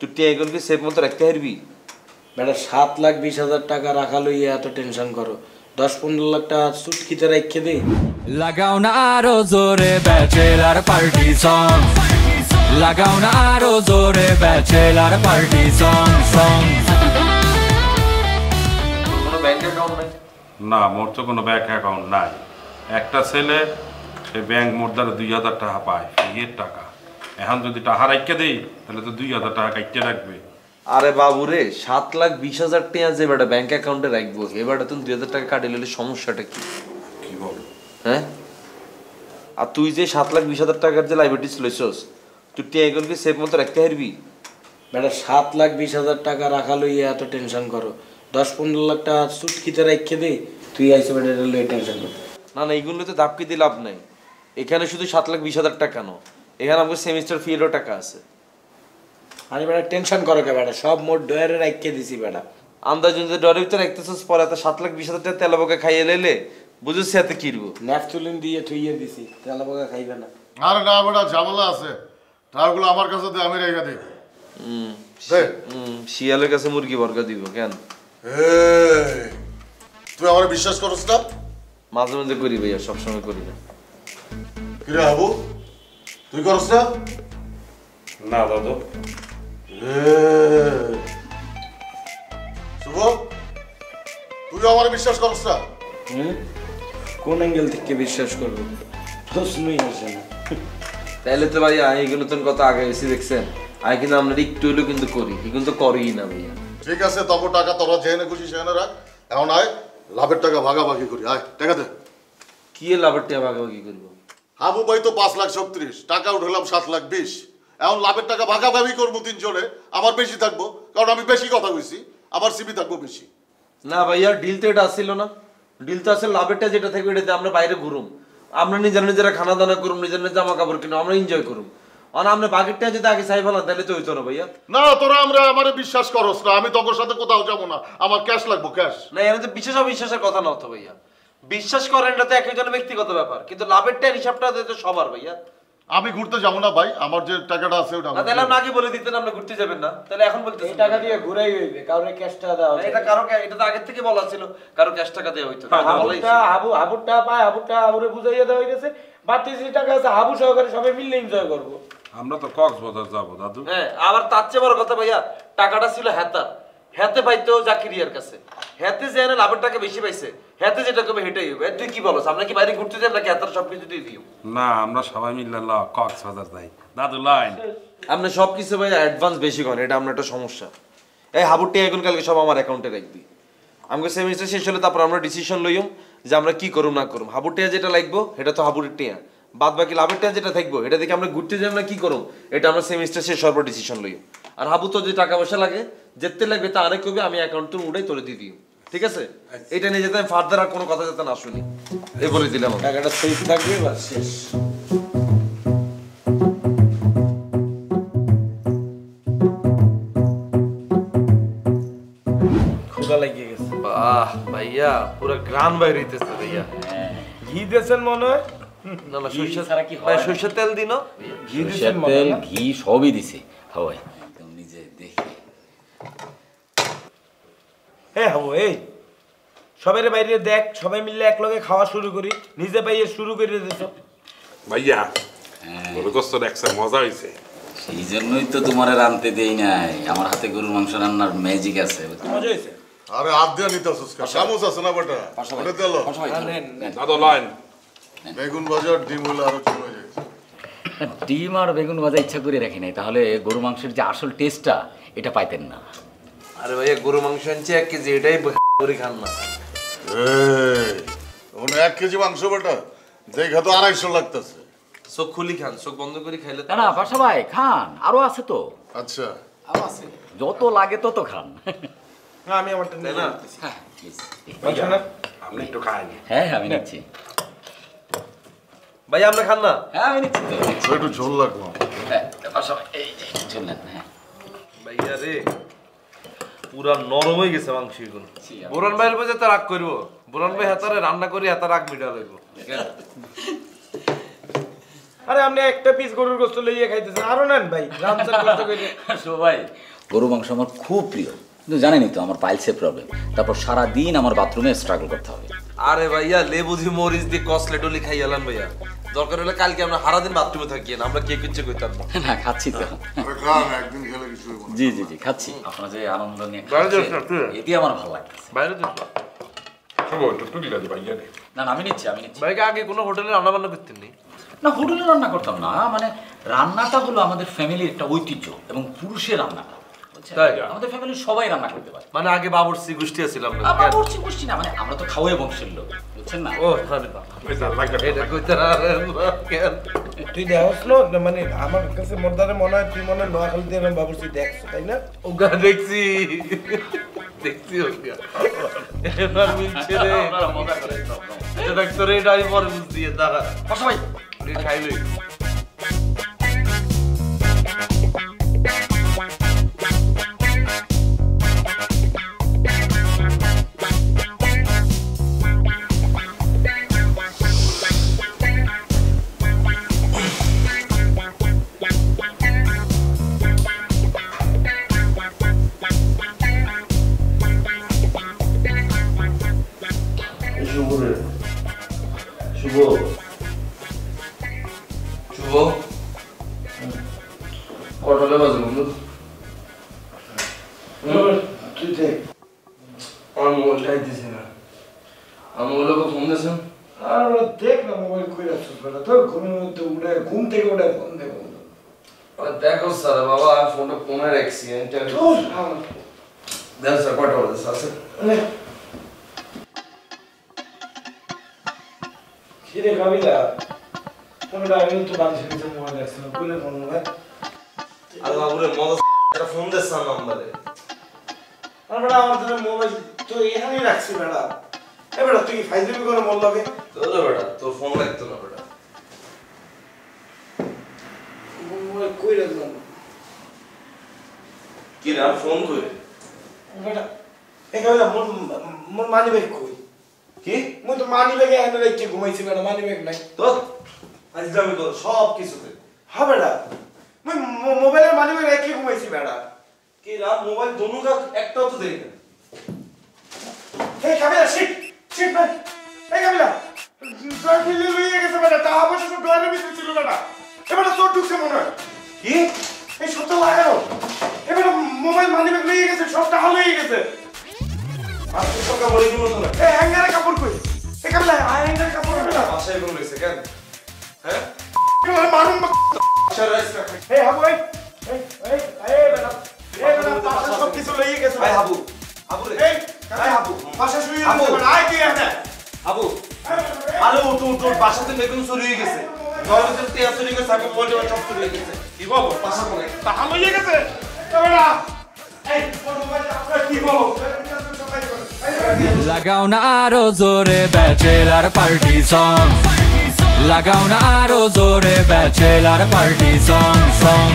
তুই টিয়া কি সেফ মতো রাখতে পারবি? বেটা 7,20,000 টাকা রাখা লইয়া এত টেনশন করো, 10-15 লাখ টাকা চুটকিতে রেখে দে। লাগাও না আরো জোরে ব্যাচেলার পার্টি সং, লাগাও না আরো জোরে ব্যাচেলার পার্টি সং সং। কোনো ব্যাংক অ্যাকাউন্ট নাই? না, মোর তো কোনো ব্যাংক অ্যাকাউন্ট নাই। একটা ছেলে সে ব্যাংক মোর দ্বারা 2,000 টাকা পায়, ফিয়ের টাকা। এখন যদি টাকা রাখতে দেই তাহলে তো 2,000 টাকা কাটতে রাখবে। আরে বাবু রে, 7,20,000 টাকা যে বেটা ব্যাংক অ্যাকাউন্টে রাখবো, এবারে তুমি 2,000 টাকা কাটিয়ে নিলে সমস্যাটা কি? কি বল? হ্যাঁ, আর তুই যে 7,20,000 টাকার যে লাইবিলিটিস লইছস, তুই টিয়া কি সেফ মতো রাখতে পারবি? বেটা 7,20,000 টাকা রাখা লইয়া এত টেনশন করো, 10-15 লাখ টাকা চুটকিতে রেখে দে। তুই আইসো বেটা এটা লইয়া টেনশন কর না না, এইগুলো তো দাপকি দিয়ে লাভ নাই। এখানে শুধু 7,20,000 টাকা নো, এখানে আমাকে সেমিস্টার ফিরও টাকা আছে। আরে বেটা টেনশন করো কে বেটা, সব মোট ডয়ারে রেখে দিছি বেটা। আন্দাজ যদি ডরের ভিতরে রাখতেছিস, পরে এত 7,20,000 টাকা তেলা বোকা খাইয়ে লেলে বুঝছিস এতে কিরবো। ন্যাপথলিন দিয়ে থুইয়ে দিছি, তেলা পোকা খাইবে না। আরে না বেটা, ঝামেলা আছে। টাকাগুলো আমার কাছে দে, আমি রেখে দিই। শিয়ালের কাছে মুরগি বর্গা দিব কেন? তুই আমার বিশ্বাস করছ না? মাঝে মাঝে করি ভাইয়া, সবসময় করি না। কিরে হাবু, তুই করছ না? না দাদু। শুভ, তুই আমার বিশ্বাস করছ না? কোন অ্যাঙ্গেল থেকে বিশ্বাস করবো, প্রশ্নই আসে না। তাইলে তো ভাইয়া এইগুলো তো কত আগে এসে দেখছেন, আগে কিন্তু আমরা একটু হইলেও কিন্তু করি, কিন্তু করিই না ভাইয়া। ঠিক আছে, তবে টাকা তোরা যেখানে খুশি সেখানে রাখ। এখন আয়, লাভের টাকা ভাগাভাগি করি। আয় টাকা দে। কি লাভের টাকা ভাগাভাগি করবো? হাবু ভাই তো 5,36,000 টাকা উঠালাম 7,20,000। এখন লাভের টাকা ভাগাভাগি করবো 3 জনে। আমার বেশি থাকবো, কারণ আমি বেশি কথা কইছি, আমার সিবি থাকবো বেশি। না ভাইয়া, ডিল তো এটা আসছিল না। ডিল তো আসলে লাভেরটা যেটা থাকবে এটাতে আমরা বাইরে ঘুরুম, আমরা নিজেরা খানা দানা করুম, নিজের জামা কাপড় কিনো, আমরা এনজয় করুম। আর আমরা বাগেরটা যদি আগে চাই ফেলাম তাহলে তো হইতো না ভাইয়া। না, তোরা আমার বিশ্বাস করস না। আমি তোর সাথে কোথাও যাবো না, আমার ক্যাশ লাগবো, ক্যাশ। না, এর তো বিশেষ অবিশ্বাসের কথা না তো ভাইয়া। বিশ্বাস করেন এটা তো এক একজনের ব্যক্তিগত ব্যাপার, কিন্তু লাভেরটা হিসাবটা তো সবার ভাইয়া। আমি ঘুরতে যাবো না ভাই, আমার যে টাকাটা আছে ওটা। তাহলে আপনি আগে বলে দিতেন আপনি ঘুরতে যাবেন না, তাহলে এখন বলতে এই টাকা দিয়ে ঘুরাই হইবে, কারণ ক্যাশ টাকা দেওয়া এটা এটা তো আগে থেকে বলা ছিল, কারো ক্যাশ টাকা দেওয়া হইতো না। হাবুটা পায়, হাবুরে বুঝাইয়া দেওয়া হয়েছে, বাড়তি যে টাকা আছে হাবু সহকারে সবাই মিলে এনজয় করবো। আমরা তো কক্সবাজার যাবো দাদু। হ্যাঁ, আবার তার চেয়ে বড় কথা ভাইয়া, টাকাটা ছিল হাতে পাইতো জাকিরিয়ার কাছে। হাতে যে লাভের টাকা বেশি পাইছে, হাতে যেটা কবে হেঁটেই হবে। তুই কি বলছ, আমরা কি বাইরে ঘুরতে যাই নাকি হাতের সবকিছু দিয়ে দিও? না, আমরা সবাই মিলে কক্সবাজার যাই দাদু। লাইন আপনি সবকিছু ভাই অ্যাডভান্স বেশি করেন, এটা আমরা একটা সমস্যা। এই হাবুর টিয়া এগুলো কালকে সব আমার অ্যাকাউন্টে রাখবি। আমাকে সেমিস্টার শেষ হলে তারপর আমরা ডিসিশন লইম যে আমরা কি করুম না করুম। হাবুর টিয়া যেটা লাগবো এটা তো হাবুর টিয়া, বাদ বাকি লাভের টিয়া যেটা থাকবো এটা দেখে আমরা ঘুরতে যাই না কি করুম, এটা আমরা সেমিস্টার শেষ হওয়ার পর ডিসিশন লইম। আর হাবু তো যে টাকা পয়সা লাগে যেতে লাগবে তা অনেক কবি, আমি অ্যাকাউন্ট তো উড়াই তোলে দিয়ে দিও, ঠিক আছে? এটা নিয়ে যেতে ফার্দার আর কোনো কথা যাতে না শুনি, এই বলে দিলাম। টাকাটা সেফ থাকবে, বাস শেষ। খোদা লাগিয়ে গেছে। বাহ ভাইয়া, পুরো গ্রান বাইরে হইতেছে ভাইয়া। ঘি দিয়েছেন মনে হয়? না না, সরষের তেল দিনো, সরষের তেল, ঘি সবই দিছে। হয় তুমি নিজে দেখি। হ্যাঁ হবো, এই সবাই বাইরে দেখ, সবাই মিলে এক লগে খাওয়া শুরু করি, নিজে পাইয়ে শুরু করে দিয়েছ ভাইয়া। গরুগোস্ত দেখছে, মজা হয়েছে। সেই জন্যই তো তোমার রাঁধতে দেই নাই, আমার হাতে গরুর মাংস রান্নার ম্যাজিক আছে। মজা হয়েছে। আরে হাত দিয়ে নিতে আসছিস, চামচ আছে না বেটা? ওটা তেল দাদু লাইন। বেগুন বাজার ডিম হলে আরো চলে যায়। ডিম আর বেগুন ভাজা ইচ্ছা করে রাখি নাই, তাহলে গরু মাংসের যে আসল টেস্টটা এটা পাইতেন না। আরে ভাইয়া, গরু মাংস আনছে 1 কেজি, এটাই করে খান না। ওখানে 1 কেজি মাংস বেটা দেখা তো 250 লাগতেছে। চোখ খুলি খান, চোখ বন্ধ করে খাইলে না না পাশা ভাই খান, আরো আছে তো। আচ্ছা, আরো আছে, যত লাগে তত খান। না আমি আমারটা নিয়ে না। হ্যাঁ প্লিজ। আপনি একটু খাইনি? হ্যাঁ আমি নিচ্ছি। ভাই আমরা খান না? হ্যাঁ আমি নিচ্ছি তো। একটু ঝোল লাগবে। হ্যাঁ পাশা ভাই এই যে চললেন। হ্যাঁ ভাইয়া রে, পুরা নরম হয়ে গেছে মাংস এগুলো। বোরন ভাইয়ের উপর যেতে রাগ করবো, বোরন ভাই হাতারে রান্না করি হাতে রাগ মিটা লাগবো। আরে আপনি একটা পিস গরুর গোশত লইয়ে খাইতেছেন, আরো নেন ভাই, রামচান কষ্ট করে। সবাই গরু মাংস আমার খুব প্রিয়, কিন্তু জানেনই তো আমার পাইলসের প্রবলেম। তারপর সারাদিন আমার বাথরুমে স্ট্রাগল করতে হবে। আরে ভাইয়া লেবু দিয়ে মরিচ দিয়ে কসলে ডলি খাই এলাম ভাইয়া, দরকার হলে কালকে আমরা সারাদিন বাথরুমে থাকি না, আমরা কে কিচ্ছে কইতাম না। না খাচ্ছি তো। একদিন খেলে কিছু হইব না। জি জি জি খাচ্ছি, আপনারা যে আনন্দ নিয়ে বাইরে যাস না খাচ্ছেন, তুই? এটি আমার ভালো লাগতেছে। বাইরে যাস না সব একটু তুলিলা দি ভাইয়া রে। না না আমি নিচ্ছি। ভাইকে আগে কোনো হোটেলে রান্না বান্না করতেন নি? না হোটেলে রান্না করতাম না, মানে রান্নাটা হলো আমাদের ফ্যামিলির একটা ঐতিহ্য এবং পুরুষের রান্নাটা, বুঝছেন? তাই? আমাদের ফ্যামিলির সবাই রান্না করতে পারে। মানে আগে বাবুর্চি গোষ্ঠী ছিল আমরা। আবার বলছি বুঝছি না, মানে আমরা তো খাওয়াই বংশের লোক, বুঝছেন না? ও আরে বাবা, ওই যা লাগা এটা কইতে না কেন? তুই দেখছলো মানে আমার কাছে মর্দারে মনে হয় তুই মনে হয় নোয়াখালীতে এরকম বাবুর্চি দেখছো, তাই না? ওগা দেখছি দেখছি ওগা এবার মিলছে রে। আপনারা মজা করেন তো। এটা ডাক্তার এটা আমি পরে বুঝ দিয়ে দাঁড়া সবাই খাইলই। শুভ শুভ কটালে বাজে বন্ধু? তুই দেখ আমার মোবাইল চাইতেছি না। আমার মোবাইলকে ফোন দিয়েছেন? আর দেখ না মোবাইল কই রাখছিস বেটা, তোর ঘুমের মধ্যে উঠে ঘুম থেকে উঠে ফোন দেবো। দেখো স্যার বাবা আমি ফোনটা কোনায় রাখছি। দেখো স্যার কটা বাজে আছে? কিরে কাবিলা কোনটা আমি তো বাংলাদেশের কিছু মোবাইল রাখছিলাম কইলে ফোন ভাই। আর বাবুরে মজা একটা ফোন দিয়েছে নাম্বারে। আর বেটা আমার জন্য মোবাইল তো এখানেই রাখছি বেটা। এ বেটা তুই ফাইজলামি করে মোল লাগে। তোর বেটা তোর ফোন লাগতো না বেটা। মোবাইল কই রাখলাম কি রে আর ফোন কই? বেটা এ কাবিলা মোর মানি ব্যাগ কই? কি? মুই তো মানি ব্যাগে এনে রেখে ঘুমাইছি বেটা, মানি ব্যাগ নাই। তোর আজদামি কর সব কিছুতে। হ্যাঁ বেটা মুই মোবাইলের মানি ব্যাগ রেখে ঘুমাইছি বেটা। কি রাত মোবাইল দোনো কাজ একটাও তো দেই না। এই কাবিলা শিট শিট ভাই, এই কাবিলা ড্রয়ার খুলে লইয়ে গেছে বেটা, তা অবশ্য সব ড্রয়ারের ভিতরে ছিল বেটা। এবারে চোর ঢুকছে মনে হয়। কি? এই সবটা লাগানো এবারে মোবাইল মানি ব্যাগ লইয়ে গেছে, সব টাকা লইয়ে গেছে। আর তো সব কাপড় কিনো তো না। এই হ্যাঙ্গারে কাপড় কই? এই কাবিলা হ্যাঙ্গারে কাপড় বেটা বাসায় কোন লইছে কেন? হ্যাঁ? তোমার মারুম। আচ্ছা রাইস রাখ। এই হাবু এই এই এই বেটা এই বেটা পাশে সব কিছু লইয়ে গেছে। ভাই হাবু হাবু রে। এই ভাই হাবু পাশে শুয়ে হাবু। গেছে বেটা, আয় তুই এখানে। হাবু আরে উঠ উঠ উঠ, বাসাতে বেগুন চুরি হয়ে গেছে। দরজাতে তেল চুরি হয়ে গেছে, আমি মোবাইলটা সব চুরি হয়ে গেছে। কি বলো? বাসা কোনে? টাকা লইয়ে গেছে। এই বেটা এই কোন মোবাইলটা আপনার কি বলো? লাগাও না আরো জোরে ব্যাচেলার পার্টি সং, লাগাও না আরো জোরে ব্যাচেলার পার্টি সং সং।